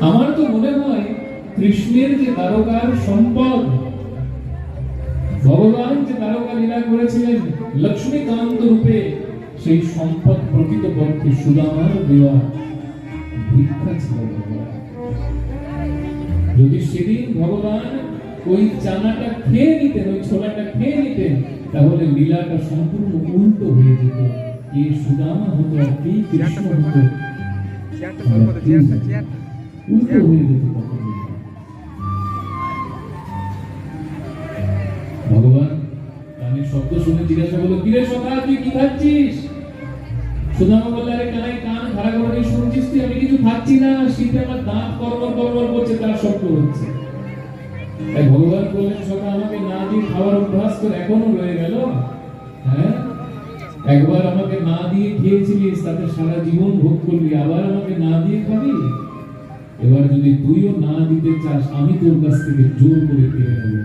আমার তো মনে হয় কৃষ্ণের যে দ্বারকার সম্পদ, ভগবান যে দ্বারকা লীলা করেছিলেন লক্ষ্মীকান্ত রূপে, সেই সম্পদ প্রকৃতপক্ষে সুদামার দেওয়া ভিক্ষা ছিল। যদি সেদিন ভগবান ওই চানাটা খেয়ে নিতেন, ওই ছোলাটা খেয়ে নিতেন, তাহলে লীলাটা সম্পূর্ণ উল্টো হয়ে যেত। এই সুদামা হতো আর এই কৃষ্ণ হতো উল্টো হয়ে যেত। ভগবান কানের শব্দ শুনে জিজ্ঞাসা করলো, কিরে সখা তুই কি খাচ্ছিস? সুদামা বলল, আরে কানাই কান খাড়া করে শুনছিস তুই? আমি কিছু খাচ্ছি না, শীতে আমার দাঁত কড়মড় কড়মড় করছে, তার শব্দ হচ্ছে। তাই ভগবান বললেন, সখা আমাকে না দিয়ে খাওয়ার অভ্যাস তোর এখনো রয়ে গেল? হ্যাঁ, একবার আমাকে না দিয়ে খেয়েছিলিস, তাতে সারা জীবন ভোগ করবি, আবার আমাকে না দিয়ে খাবি? এবার যদি তুইও না দিতে চাস, আমি তোর কাছ থেকে জোর করে কেড়ে নেব।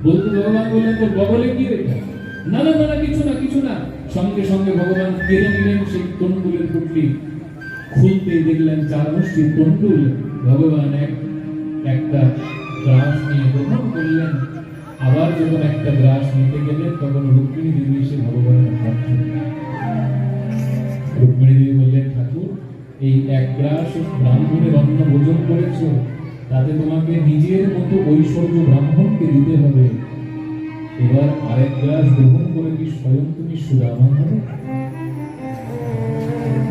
বলতে ভগবান বললেন, তোর বগলে কি রেখা? না না না, কিছু না কিছু না। সঙ্গে সঙ্গে ভগবান কেড়ে নিলেন সেই তন্ডুলের পুটলি। খুলতে দেখলেন 4 মুষ্টি তন্ডুল। ভগবান একটা গ্রাস নিয়ে গ্রহণ করলেন। আবার যখন একটা গ্রাস নিতে গেলেন, তখন রুক্মিণী দেবী এসে ভগবানের হাত ধরলেন। রুক্মিণী দেবী বললেন, ঠাকুর এই এক গ্রাস ব্রাহ্মণের অন্ন ভোজন করেছো, তাতে তোমাকে নিজের মতো ঐশ্বর্য ব্রাহ্মণকে দিতে হবে। এবার আরেক গ্রাস গ্রহণ করে কি স্বয়ং তুমি সুদামা হবে?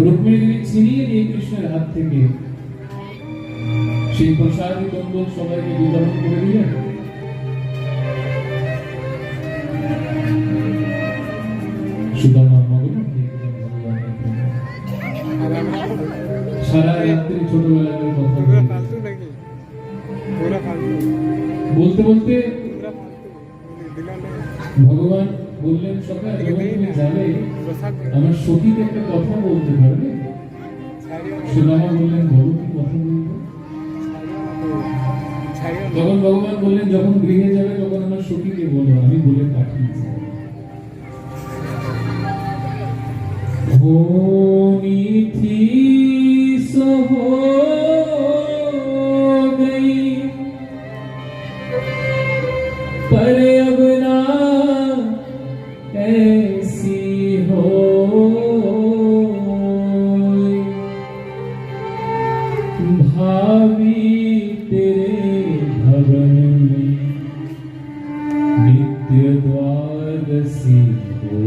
রুক্মিণী দেবী ছিনিয়ে নিয়ে কৃষ্ণের হাত থেকে সেই প্রসাদী তন্ডুল সবাইকে বিতরণ করে দিলেন। সুদামা মগ্ন হয়ে গেলেন ভগবানের প্রেমে। সারা রাত্রি ছোটবেলার কথা বলতে বলতে ভগবান বললেন, সকাল যখন তুমি যাবে আমার সখীকে একটা কথা বলতে পারবে? সুদামা বললেন, বলো কি কথা বলবো? তখন ভগবান বললেন, যখন গৃহে যাবে তখন আমার সখীকে বলো, আমি বলে পাঠিয়েছি। हो मीठी सो हो गई, पर अब ना ऐसी हो। भावी तेरे भवन में नित्य द्वादशी हो।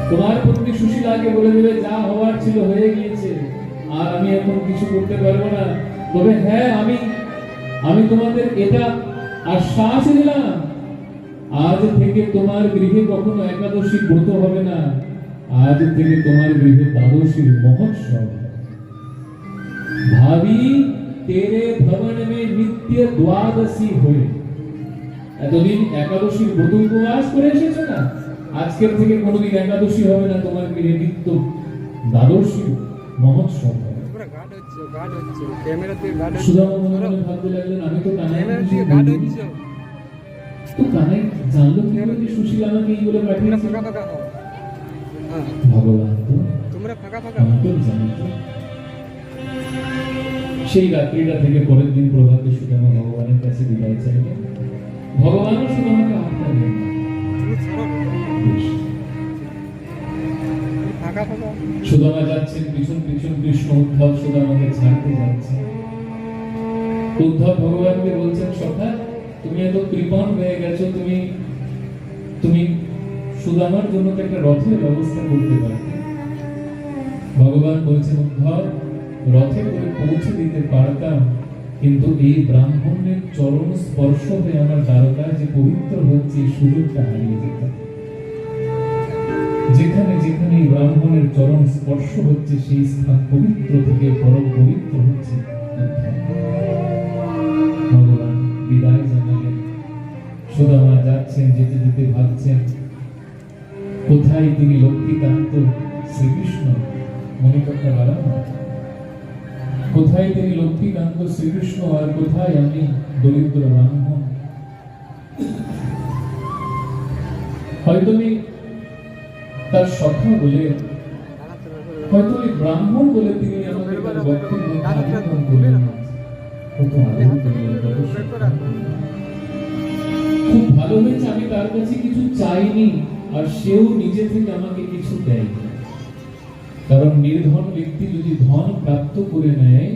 তোমার পত্নী সুশীলাকে বলে দেবে, যা হওয়ার ছিল হয়ে গিয়েছে, আর আমি এখন কিছু করতে পারবো না। তবে হ্যাঁ, আমি তোমাদের এটা আশ্বাস দিলাম, আজ থেকে তোমার গৃহে কখনো একাদশী ব্রত হবে না, আজ থেকে তোমার গৃহে দ্বাদশীর মহোৎসব। ভাবি তেরে ভবন মে নিত্য দ্বাদশী হয়ে। এতদিন একাদশীর ব্রত উপবাস করে এসেছো না, আজকের থেকে কোনোদিন একাদশী হবে না, তোমার গৃহে নিত্য দ্বাদশী মহোৎসব হবে। সুদামা মনে ভাবতে লাগলেন, আমি তো কানাই জানলো কিভাবে যে সুশীলা আমাকে এই বলে পাঠিয়েছে? ভগবান তো জানতো। সেই রাত্রিটা থেকে পরের দিন প্রভাতে সুদামা ভগবানের কাছে বিদায় চাইলেন। ভগবানও সুদামাকে আটকা দিলেন। সুদামা যাচ্ছেন, পিছন পিছন কৃষ্ণ উদ্ধব সুদামাকে ছাড়তে যাচ্ছে। উদ্ধব ভগবানকে বলছেন, সখা তুমি এত কৃপণ হয়ে গেছো, তুমি সুদামার জন্য একটা রথের ব্যবস্থা করতে পারবে। ভগবান বলছেন, উদ্ধব রথে করে পৌঁছে দিতে পারতাম, কিন্তু এই ব্রাহ্মণের চরণ স্পর্শ হয়ে আমার দ্বারকায় যে পবিত্র হচ্ছে, এই সুযোগটা হারিয়ে যেতাম। যেখানে যেখানে ব্রাহ্মণের চরণ স্পর্শ হচ্ছে, সেই স্থান পবিত্র থেকে পরম পবিত্র হচ্ছে। ভগবান বিদায় জানালেন। সুদামা যাচ্ছেন, যেতে যেতে ভাবছেন, কোথায় তিনি লক্ষ্মীকান্ত শ্রীকৃষ্ণ মণিকর্তা বাড়ানো, কোথায় তিনি লক্ষ্মীকান্ত শ্রীকৃষ্ণ, আর কোথায় আমি দরিদ্র ব্রাহ্মণ। হয়তো তার সখা বলে হয়তো ওই ব্রাহ্মণ বলে তিনি আমাকে তার বক্ষের মধ্যে আলিঙ্গন করলেন। কত আদর করলেন, কত শ্রদ্ধা করলেন। খুব ভালো হয়েছে আমি তার কাছে কিছু চাইনি, আর সেও নিজে থেকে আমাকে কিছু দেয়নি। কারণ নির্ধন ব্যক্তি যদি ধন প্রাপ্ত করে নেয়,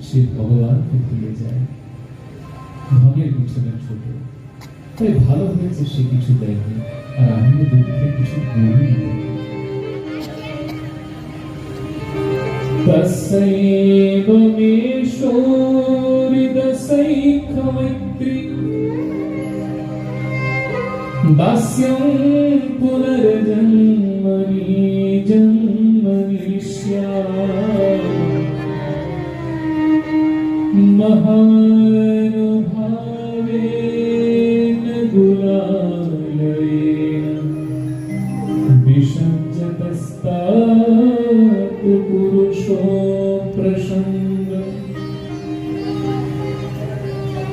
সে ভগবানকে ভুলে যায়, ধনের পিছনে ছোট। তাই ভালো হয়েছে সে কিছু দেয়নি, আর আমিও দুঃখে কিছু বলিনি। তস্যৈব মে শোরিদসৈখমৈত্রী দাস্যং পুনর্জন্মনি জন্মনি স্যাৎ মহানুভাবেন গুলালেন বিসজ্জতস্তাৎ পুরুষো প্রসঙ্গ।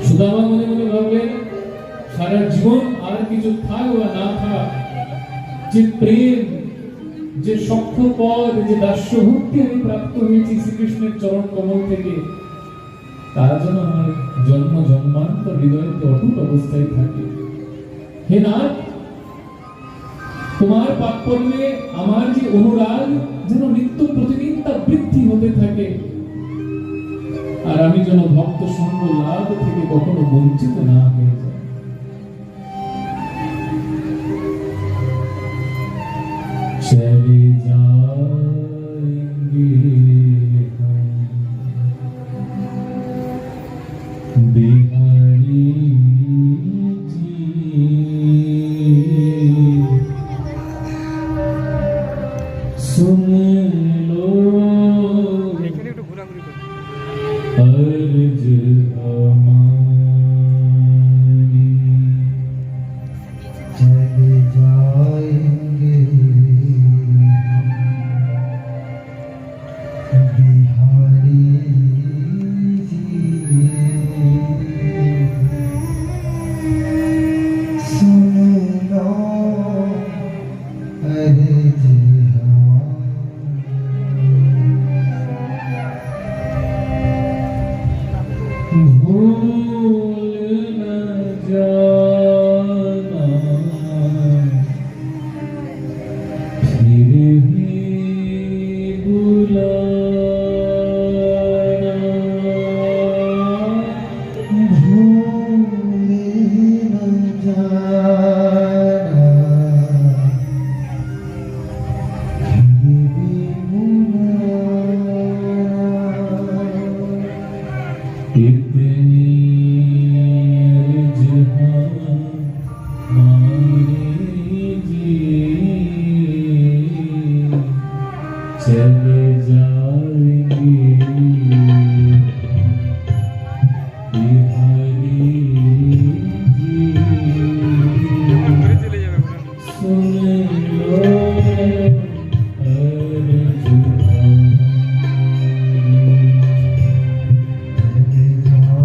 সুদামা মনে মনে ভাবলেন, সারা জীবন আর কিছু থাক বা না থাক, যে প্রেম, যে সখ্য পদ, যে দাস্য ভক্তি আমি প্রাপ্ত হয়েছি শ্রীকৃষ্ণের চরণ কমল থেকে, তার জন্য আমার জন্ম জন্মান্তর হৃদয়তে অটুট অবস্থায় থাকে। হে নাথ, তোমার পাদপদ্মে আমার যে অনুরাগ যেন নিত্য প্রতিদিন তা বৃদ্ধি হতে থাকে, আর আমি যেন ভক্ত সঙ্গ লাভ থেকে কখনো বঞ্চিত না হয়ে যাই। চলে যাएंगे हम बिहारी जी, सुन लो अर्ज हमारी, चले जाएंगे बिहारी जी, सुन लो अर्ज भूल न जाना फिर भी बुलाना, भूल न जाना फिर भी बुलाना। इतनी अर्ज हमारी जी, चले जाएंगे बिहारी जी, सुन लो अर्ज हमारी।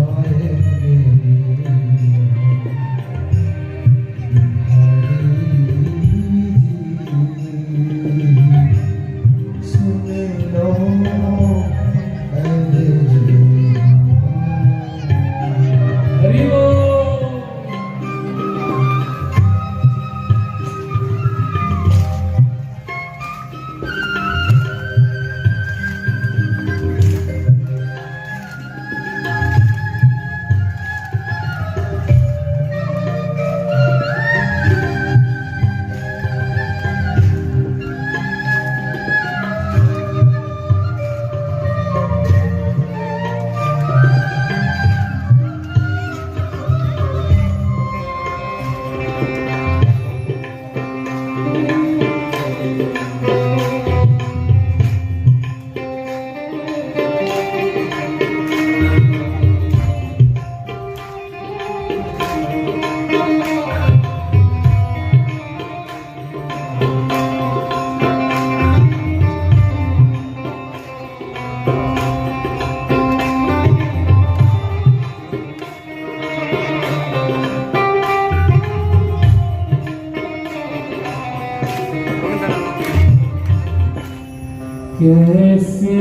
कैसे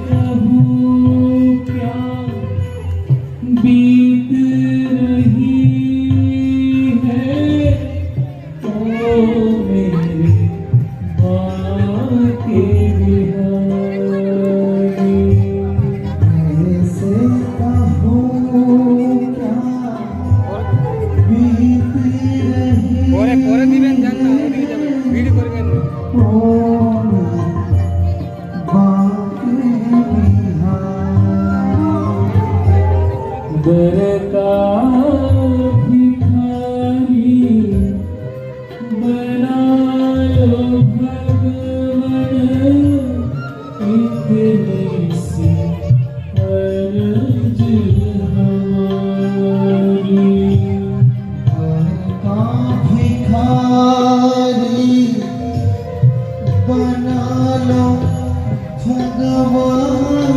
कहूँ क्या बीत रही है ओ मेरे बाके बिहारी। कैसे कहूँ क्या बीत रही পরে পরে দিবেন যান না ওদিকে যাবেন ভিডিও করবেন ओ बाके बिहारी। दरका भिखारी बना लो भगवन इतनी सी अर्ज हमारी। का भिखारी बना लो भगवान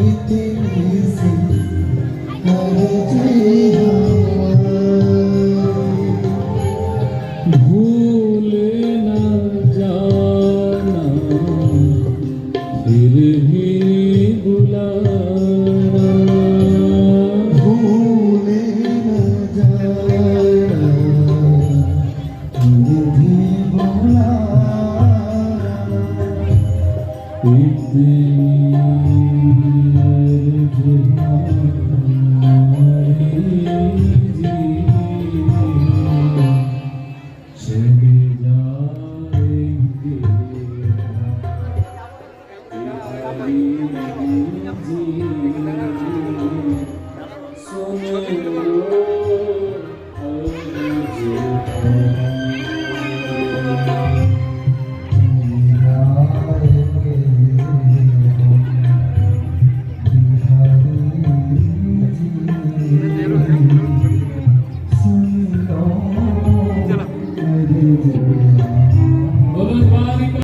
इतनी सी अर्ज हमारी। भूल न जाना फिर भी बुलाना। भूल न जाना फिर भी बुलाना। इतनी